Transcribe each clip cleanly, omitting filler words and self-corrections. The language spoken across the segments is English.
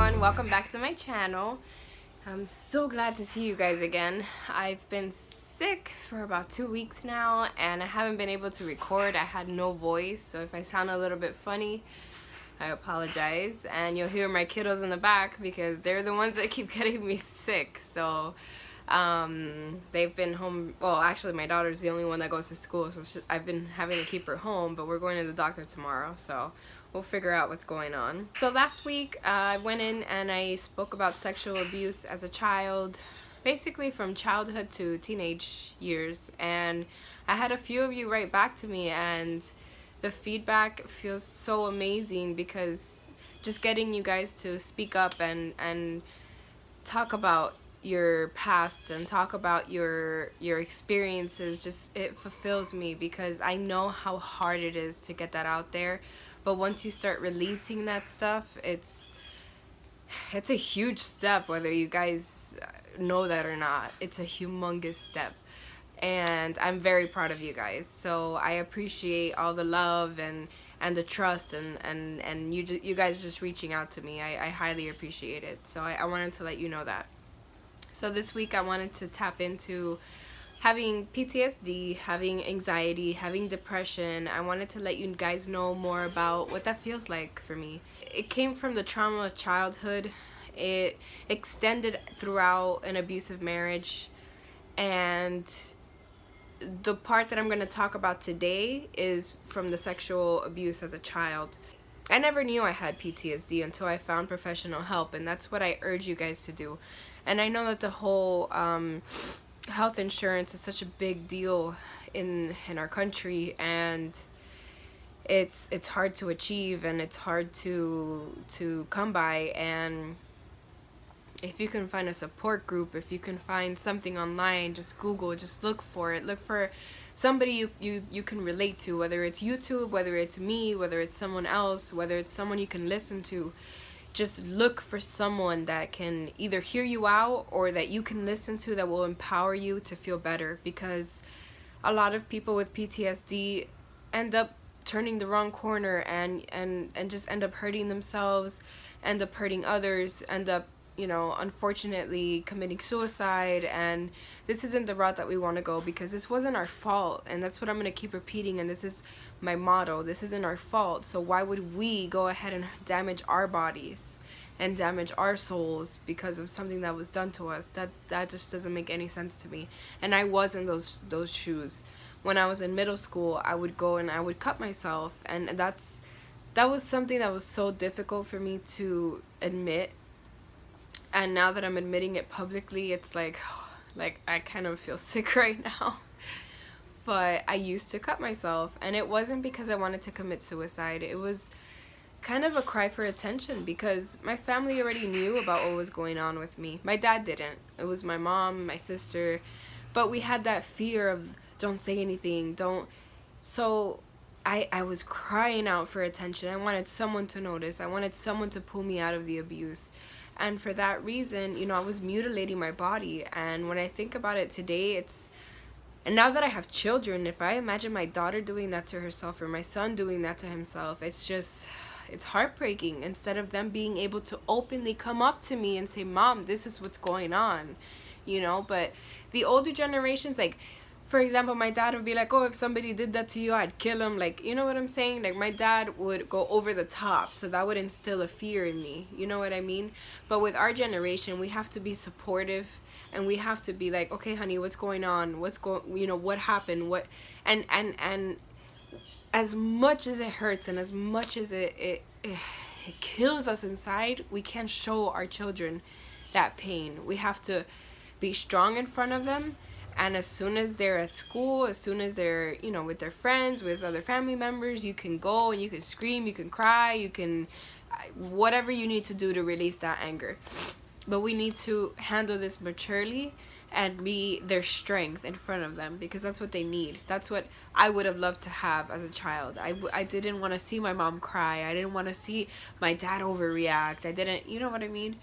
everyone, welcome back to my channel. I'm so glad to see you guys again. I've been sick for about 2 weeks now and I haven't been able to record. I had no voice, so if I sound a little bit funny, I apologize. And you'll hear my kiddos in the back because they're the ones that keep getting me sick. So they've been home. Well, actually my daughter's the only one that goes to school, so I've been having to keep her home, but we're going to the doctor tomorrow, so we'll figure out what's going on. So last week I went in and I spoke about sexual abuse as a child, basically from childhood to teenage years, and I had a few of you write back to me, and the feedback feels so amazing because just getting you guys to speak up and talk about your past and talk about your experiences, just it fulfills me because I know how hard it is to get that out there. But once you start releasing that stuff, it's a huge step, whether you guys know that or not. It's a humongous step. And I'm very proud of you guys. So I appreciate all the love and the trust and you guys just reaching out to me. I highly appreciate it. So I wanted to let you know that. So this week I wanted to tap into having PTSD, having anxiety, having depression. I wanted to let you guys know more about what that feels like for me. It came from the trauma of childhood. It extended throughout an abusive marriage. And the part that I'm going to talk about today is from the sexual abuse as a child. I never knew I had PTSD until I found professional help, and that's what I urge you guys to do. And I know that the whole health insurance is such a big deal in our country, and it's hard to achieve and it's hard to come by. And if you can find a support group, if you can find something online, just Google, just look for it. Look for somebody you can relate to, whether it's YouTube, whether it's me, whether it's someone else, whether it's someone you can listen to. Just look for someone that can either hear you out or that you can listen to that will empower you to feel better, because a lot of people with PTSD end up turning the wrong corner and just end up hurting themselves, end up hurting others, end up, you know, unfortunately committing suicide. And this isn't the route that we want to go, because this wasn't our fault, and that's what I'm going to keep repeating, and this is my motto. This isn't our fault, so why would we go ahead and damage our bodies and damage our souls because of something that was done to us? That just doesn't make any sense to me. And I was in those shoes. When I was in middle school, I would go and I would cut myself, and that was something that was so difficult for me to admit. And now that I'm admitting it publicly, it's like I kind of feel sick right now. But I used to cut myself, and it wasn't because I wanted to commit suicide. It was kind of a cry for attention, because my family already knew about what was going on with me. My dad didn't. It was my mom, my sister. But we had that fear of, don't say anything, don't. So I was crying out for attention. I wanted someone to notice. I wanted someone to pull me out of the abuse. And for that reason, you know, I was mutilating my body. And when I think about it today, and now that I have children, if I imagine my daughter doing that to herself or my son doing that to himself, it's heartbreaking. Instead of them being able to openly come up to me and say, Mom, this is what's going on, you know. But the older generations, like, for example, my dad would be like, oh, if somebody did that to you, I'd kill him. Like, you know what I'm saying? Like, my dad would go over the top, so that would instill a fear in me. You know what I mean? But with our generation, we have to be supportive, and we have to be like, okay, honey, what's going on? What happened? And as much as it hurts and as much as it kills us inside, we can't show our children that pain. We have to be strong in front of them. And as soon as they're at school, as soon as they're, you know, with their friends, with other family members, you can go and you can scream, you can cry, you can, whatever you need to do to release that anger. But we need to handle this maturely and be their strength in front of them, because that's what they need. That's what I would have loved to have as a child. I didn't want to see my mom cry. I didn't want to see my dad overreact. I didn't, you know what I mean?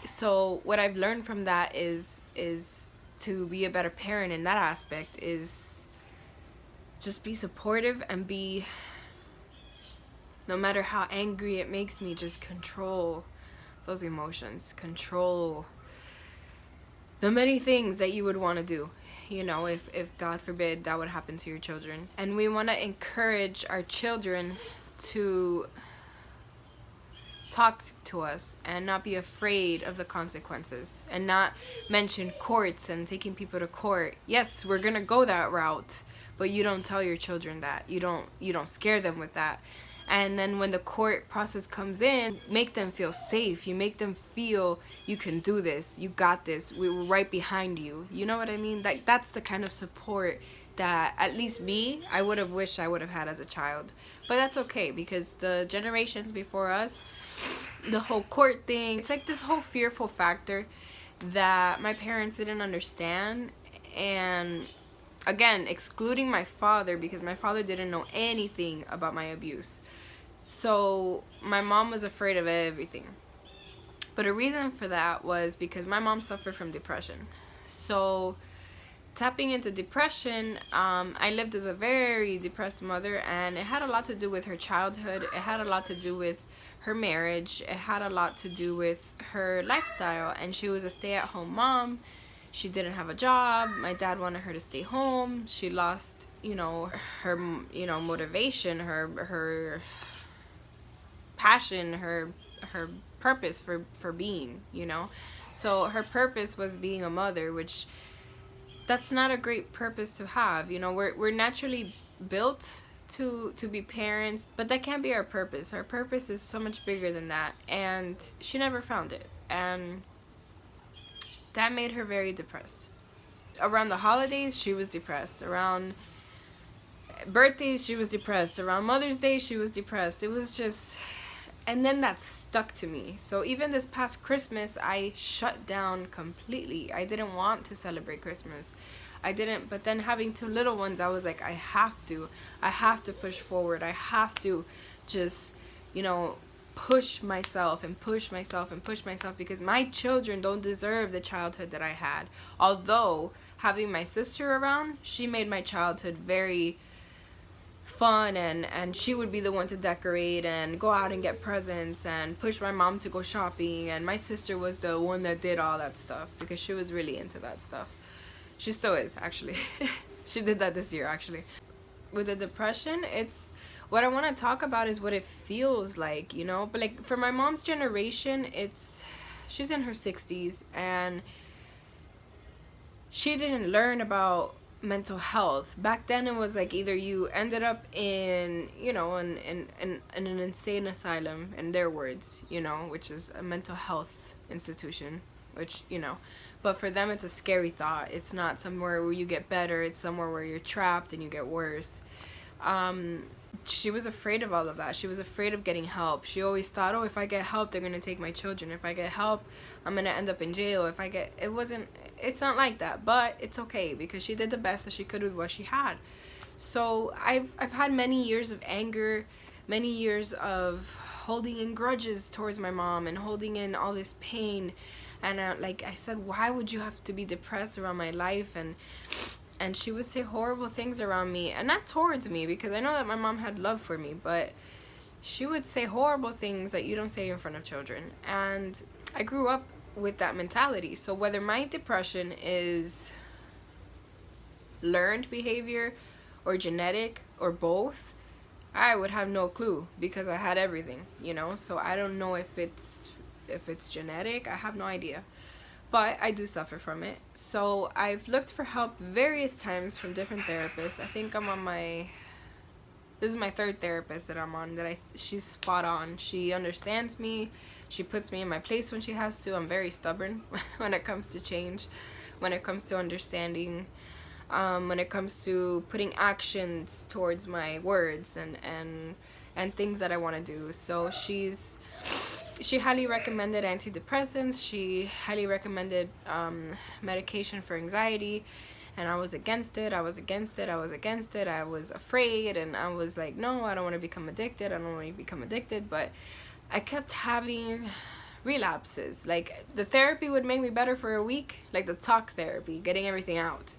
So what I've learned from that is to be a better parent in that aspect, is just be supportive and be, no matter how angry it makes me, just control those emotions, control the many things that you would want to do, you know, if God forbid that would happen to your children. And we want to encourage our children to talk to us and not be afraid of the consequences, and not mention courts and taking people to court. Yes, we're gonna go that route, but you don't tell your children that. You don't scare them with that. And then when the court process comes in, make them feel safe. You make them feel you can do this, you got this, we're right behind you. You know what I mean? Like, that's the kind of support that at least me, I would have wished I would have had as a child. But that's okay, because the generations before us, the whole court thing, it's like this whole fearful factor that my parents didn't understand. And again, excluding my father, because my father didn't know anything about my abuse. So my mom was afraid of everything. But a reason for that was because my mom suffered from depression. So tapping into depression, I lived with a very depressed mother, and it had a lot to do with her childhood. It had a lot to do with her marriage. It had a lot to do with her lifestyle. And she was a stay-at-home mom. She didn't have a job. My dad wanted her to stay home. She lost, her, motivation, her passion, her purpose for being, So her purpose was being a mother, which that's not a great purpose to have. We're naturally built to be parents, but that can't be our purpose. Our purpose is so much bigger than that, and she never found it. And that made her very depressed. Around the holidays, she was depressed. Around birthdays, she was depressed. Around Mother's Day, she was depressed. It was just... And then that stuck to me. So even this past Christmas, I shut down completely. I didn't want to celebrate Christmas. I didn't. But then having two little ones, I was like, I have to push forward. I have to just, push myself and push myself and push myself, because my children don't deserve the childhood that I had. Although having my sister around, she made my childhood very fun, and she would be the one to decorate and go out and get presents and push my mom to go shopping, and my sister was the one that did all that stuff because she was really into that stuff. She still is, actually. She did that this year, actually. With the depression, it's what I want to talk about is what it feels like, but like for my mom's generation, she's in her 60s, and she didn't learn about mental health. Back then it was like either you ended up in an insane asylum, in their words, which is a mental health institution, which but for them it's a scary thought. It's not somewhere where you get better, it's somewhere where you're trapped and you get worse. She was afraid of all of that. She was afraid of getting help. She always thought, if I get help, they're gonna take my children. If I get help, I'm gonna end up in jail. It's not like that, but it's okay, because she did the best that she could with what she had. So I've had many years of anger, many years of holding in grudges towards my mom and holding in all this pain. And like I said, why would you have to be depressed around my life? And she would say horrible things around me, and not towards me, because I know that my mom had love for me, but she would say horrible things that you don't say in front of children. And I grew up with that mentality. So whether my depression is learned behavior or genetic or both, I would have no clue, because I had everything, so I don't know if it's genetic. I have no idea, but I do suffer from it. So I've looked for help various times from different therapists. I think this is my third therapist that I'm on, she's spot on. She understands me. She puts me in my place when she has to. I'm very stubborn when it comes to change, when it comes to understanding, when it comes to putting actions towards my words and things that I want to do. So she highly recommended antidepressants. She highly recommended medication for anxiety, and I was against it. I was afraid, and I was like, no, I don't want to become addicted. But I kept having relapses. Like, the therapy would make me better for a week, like the talk therapy, getting everything out.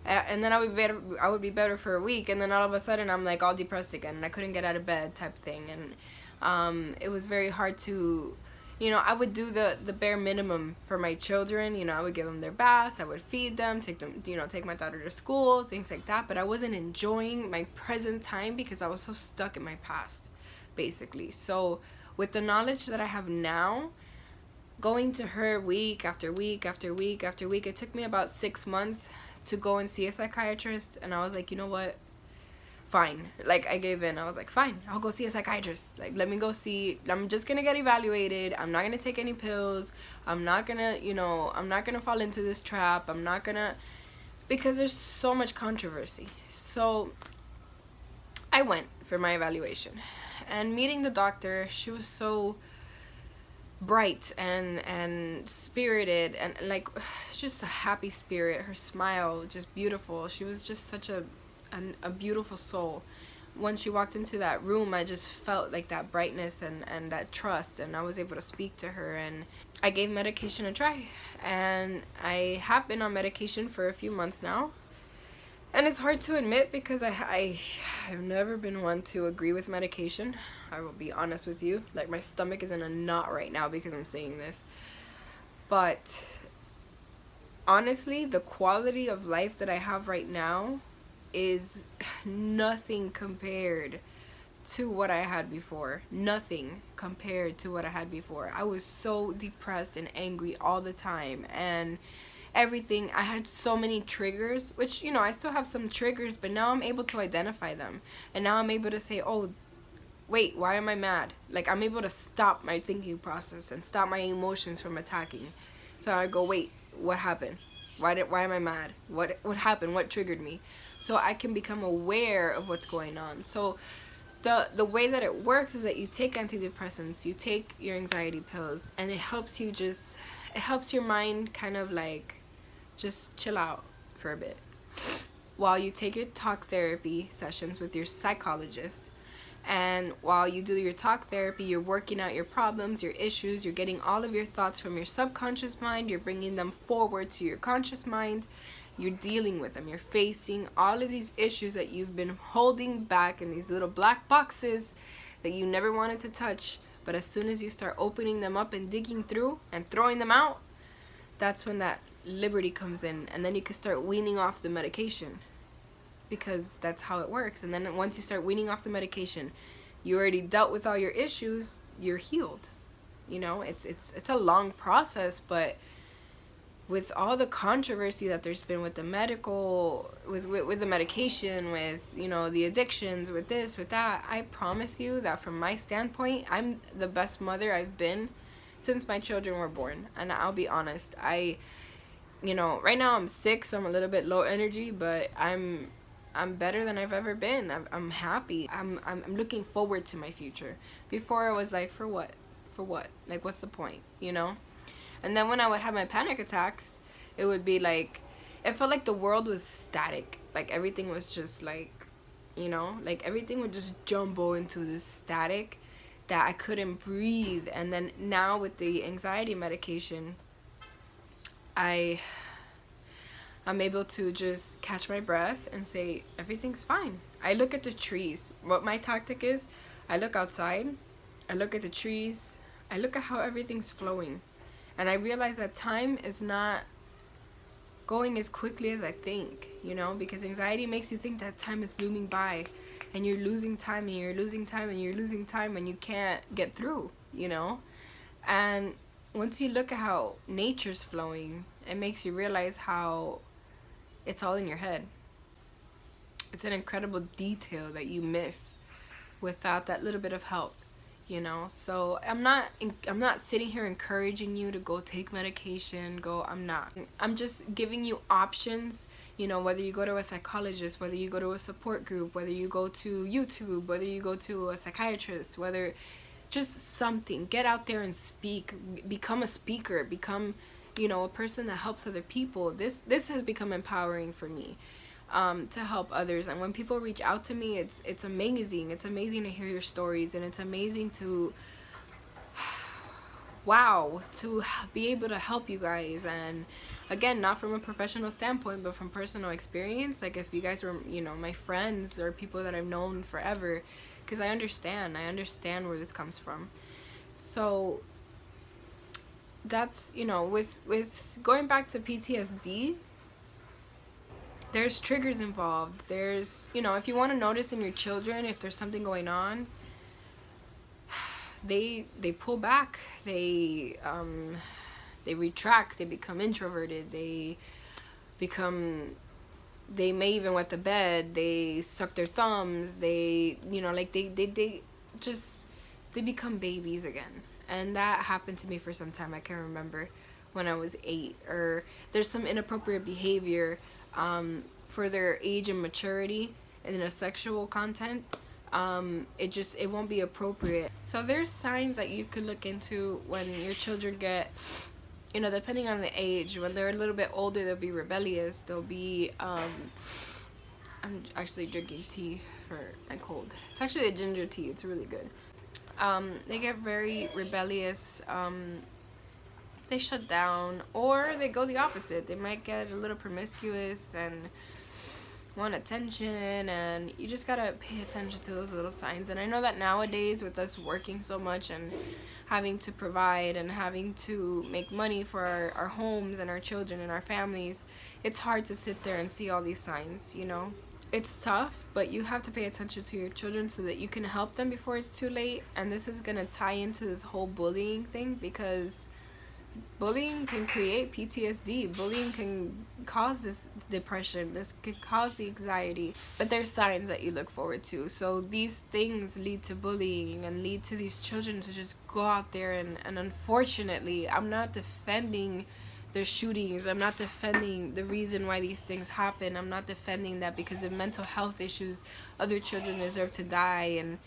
And then I would be better for a week, and then all of a sudden I'm like all depressed again, and I couldn't get out of bed type thing. And it was very hard to you know, I would do the bare minimum for my children. You know, I would give them their baths, I would feed them, take them, you know, take my daughter to school, things like that. But I wasn't enjoying my present time because I was so stuck in my past, basically. So with the knowledge that I have now, going to her week after week after week after week, it took me about 6 months to go and see a psychiatrist. And I was like, you know what? Fine. Like, I gave in. I was like, fine, I'll go see a psychiatrist. Like, let me go see. I'm just gonna get evaluated. I'm not gonna take any pills. I'm not gonna, you know, I'm not gonna fall into this trap. I'm not gonna, because there's so much controversy. So I went for my evaluation, and meeting the doctor, she was so bright and spirited, and like, just a happy spirit. Her smile, just beautiful. She was just such a beautiful soul. When she walked into that room, I just felt like that brightness and that trust, and I was able to speak to her, and I gave medication a try. And I have been on medication for a few months now, and it's hard to admit because I've never been one to agree with medication. I will be honest with you. Like, my stomach is in a knot right now because I'm saying this. But honestly, the quality of life that I have right now is nothing compared to what I had before. Nothing compared to what I had before. I was so depressed and angry all the time, and everything. I had so many triggers, which, you know, I still have some triggers, but now I'm able to identify them. And now I'm able to say, oh, wait, why am I mad? Like, I'm able to stop my thinking process and stop my emotions from attacking. So I go, wait, what happened? Why am I mad? What happened? What triggered me? So I can become aware of what's going on. So the way that it works is that you take antidepressants, you take your anxiety pills, and it helps you just, it helps your mind kind of like just chill out for a bit while you take your talk therapy sessions with your psychologist. And while you do your talk therapy, you're working out your problems, your issues, you're getting all of your thoughts from your subconscious mind, you're bringing them forward to your conscious mind, you're dealing with them, you're facing all of these issues that you've been holding back in these little black boxes that you never wanted to touch. But as soon as you start opening them up and digging through and throwing them out, that's when that liberty comes in, and then you can start weaning off the medication. Because that's how it works. And then once you start weaning off the medication, you already dealt with all your issues, you're healed. You know, it's a long process, but with all the controversy that there's been with the medical, with the medication, with, you know, the addictions, with this, with that, I promise you that from my standpoint, I'm the best mother I've been since my children were born. And I'll be honest, you know, right now I'm sick, so I'm a little bit low energy, but I'm better than I've ever been. I'm happy. I'm looking forward to my future. Before I was like, for what? Like, what's the point? You know? And then when I would have my panic attacks, it would be like, it felt like the world was static. Like, everything was just like, you know, like everything would just jumble into this static that I couldn't breathe. And then now with the anxiety medication, I'm able to just catch my breath and say, everything's fine. I look at the trees. What my tactic is, I look outside, I look at the trees, I look at how everything's flowing. And I realize that time is not going as quickly as I think, you know, because anxiety makes you think that time is zooming by, and you're losing time, and you're losing time, and you're losing time, and you can't get through, you know. And once you look at how nature's flowing, it makes you realize how it's all in your head. It's an incredible detail that you miss without that little bit of help, you know. So I'm not sitting here encouraging you to go take medication, I'm not. I'm just giving you options, you know, whether you go to a psychologist, whether you go to a support group, whether you go to YouTube, whether you go to a psychiatrist, whether just something. Get out there and speak, become a speaker, become, you know, a person that helps other people. This has become empowering for me, to help others. And when people reach out to me, it's amazing. It's amazing to hear your stories, and it's amazing to to be able to help you guys. And again, not from a professional standpoint, but from personal experience. Like, if you guys were, you know, my friends or people that I've known forever, because I understand where this comes from. So that's, you know, with going back to PTSD, there's triggers involved. There's, you know, if you want to notice in your children if there's something going on, they pull back, they retract, they become introverted, they may even wet the bed, they suck their thumbs, they, you know, like they just, they become babies again. And that happened to me for some time. I can remember when I was 8, or there's some inappropriate behavior for their age and maturity in a sexual content. It won't be appropriate. So there's signs that you could look into when your children get, you know, depending on the age. When they're a little bit older, they'll be rebellious. They'll be I'm actually drinking tea for my cold. It's actually a ginger tea. It's really good. They get very rebellious. They shut down, or they go the opposite. They might get a little promiscuous and want attention, and you just gotta pay attention to those little signs. And I know that nowadays, with us working so much and having to provide and having to make money for our homes and our children and our families, it's hard to sit there and see all these signs, you know. It's tough, but you have to pay attention to your children so that you can help them before it's too late. And this is gonna tie into this whole bullying thing, because bullying can create PTSD. Bullying can cause this depression. This could cause the anxiety. But there's signs that you look forward to. So these things lead to bullying and lead to these children to just go out there and unfortunately, I'm not defending the shootings. I'm not defending the reason why these things happen. I'm not defending that because of mental health issues, other children deserve to die. And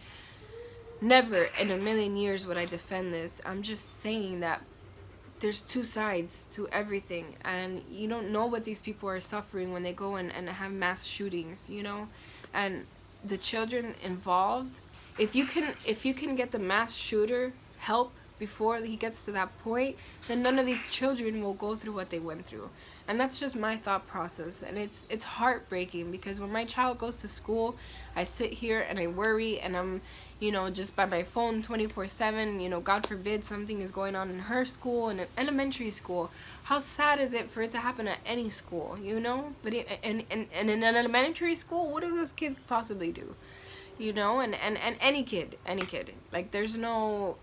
never in a million years would I defend this. I'm just saying that there's two sides to everything, and you don't know what these people are suffering when they go and have mass shootings, you know. And the children involved, if you can get the mass shooter help before he gets to that point, then none of these children will go through what they went through. And that's just my thought process. And it's heartbreaking, because when my child goes to school, I sit here and I worry, and I'm, you know, just by my phone 24/7. You know, God forbid something is going on in her school, in an elementary school. How sad is it for it to happen at any school, you know? But in an elementary school, what do those kids possibly do? You know, and any kid. Like, there's no...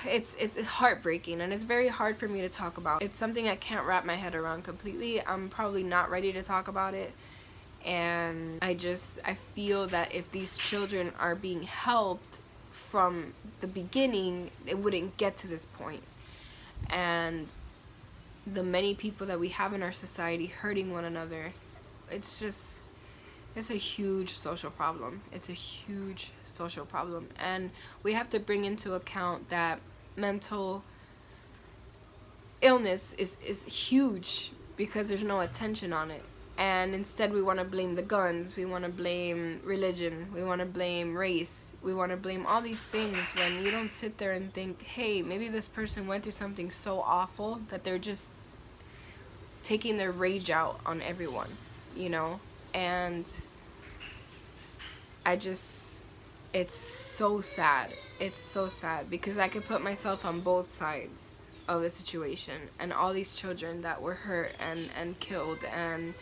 It's heartbreaking, and it's very hard for me to talk about. It's something I can't wrap my head around completely. I'm probably not ready to talk about it. And I feel that if these children are being helped from the beginning, it wouldn't get to this point. And the many people that we have in our society hurting one another, it's a huge social problem. It's a huge social problem. And we have to bring into account that mental illness is huge, because there's no attention on it. And instead we want to blame the guns, we want to blame religion, we want to blame race, we want to blame all these things, when you don't sit there and think, hey, maybe this person went through something so awful that they're just taking their rage out on everyone, you know. And it's so sad. It's so sad, because I could put myself on both sides of the situation, and all these children that were hurt and killed, and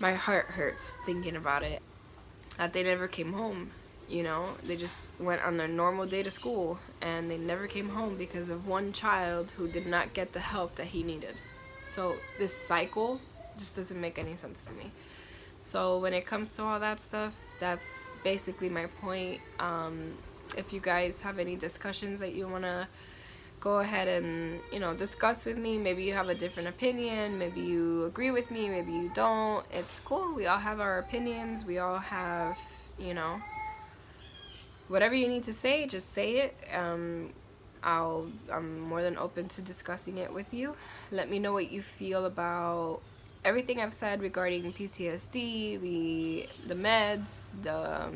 my heart hurts thinking about it, that they never came home, you know. They just went on a normal day to school, and they never came home because of one child who did not get the help that he needed. So this cycle just doesn't make any sense to me. So when it comes to all that stuff, that's basically my point. If you guys have any discussions that you want to go ahead and, you know, discuss with me, maybe you have a different opinion, maybe you agree with me, maybe you don't, it's cool. We all have our opinions, we all have, you know, whatever you need to say, just say it. I'm more than open to discussing it with you. Let me know what you feel about everything I've said regarding PTSD, the meds, the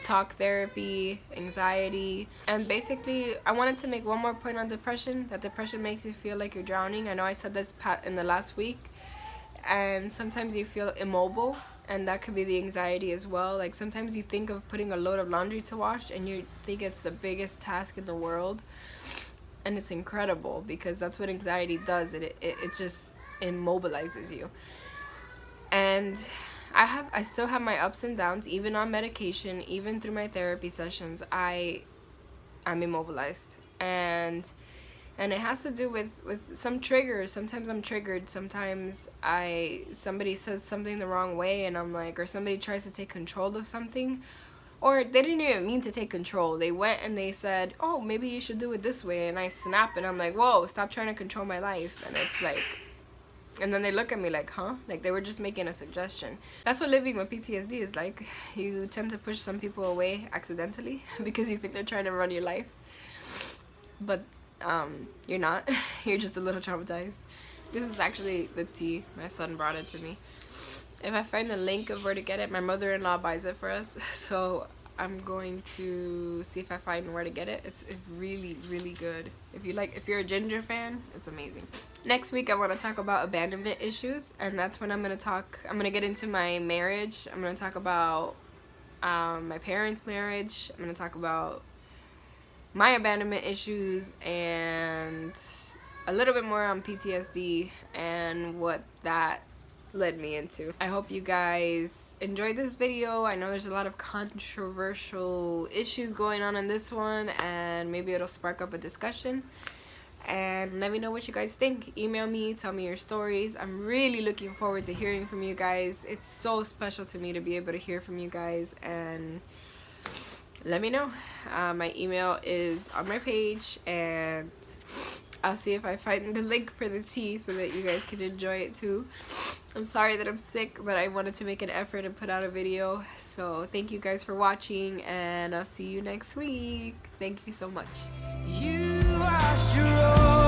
talk therapy, anxiety. And basically, I wanted to make one more point on depression, that depression makes you feel like you're drowning. I know I said this in the last week, and sometimes you feel immobile, and that could be the anxiety as well. Like sometimes you think of putting a load of laundry to wash and you think it's the biggest task in the world, and it's incredible because that's what anxiety does. It just immobilizes you. And I still have my ups and downs, even on medication, even through my therapy sessions. I'm immobilized, and it has to do with some triggers. Sometimes I'm triggered. Sometimes somebody says something the wrong way, and I'm like, or somebody tries to take control of something, or they didn't even mean to take control. They went and they said, oh, maybe you should do it this way, and I snap, and I'm like, whoa, stop trying to control my life. And it's like, and then they look at me like, huh? Like they were just making a suggestion. That's what living with PTSD is like. You tend to push some people away accidentally because you think they're trying to run your life, but you're not. You're just a little traumatized. This is actually the tea. My son brought it to me. If I find the link of where to get it, my mother-in-law buys it for us, so I'm going to see if I find where to get it. It's really, really good. If you're a ginger fan, it's amazing. Next week I want to talk about abandonment issues, and that's when I'm gonna get into my marriage. I'm gonna talk about my parents' marriage. I'm gonna talk about my abandonment issues and a little bit more on PTSD and what that led me into. I hope you guys enjoyed this video. I know there's a lot of controversial issues going on in this one, and maybe it'll spark up a discussion. And let me know what you guys think. Email me, tell me your stories. I'm really looking forward to hearing from you guys. It's so special to me to be able to hear from you guys, and let me know. My email is on my page, and I'll see if I find the link for the tea so that you guys can enjoy it too. I'm sorry that I'm sick, but I wanted to make an effort and put out a video. So thank you guys for watching, and I'll see you next week. Thank you so much. You are strong.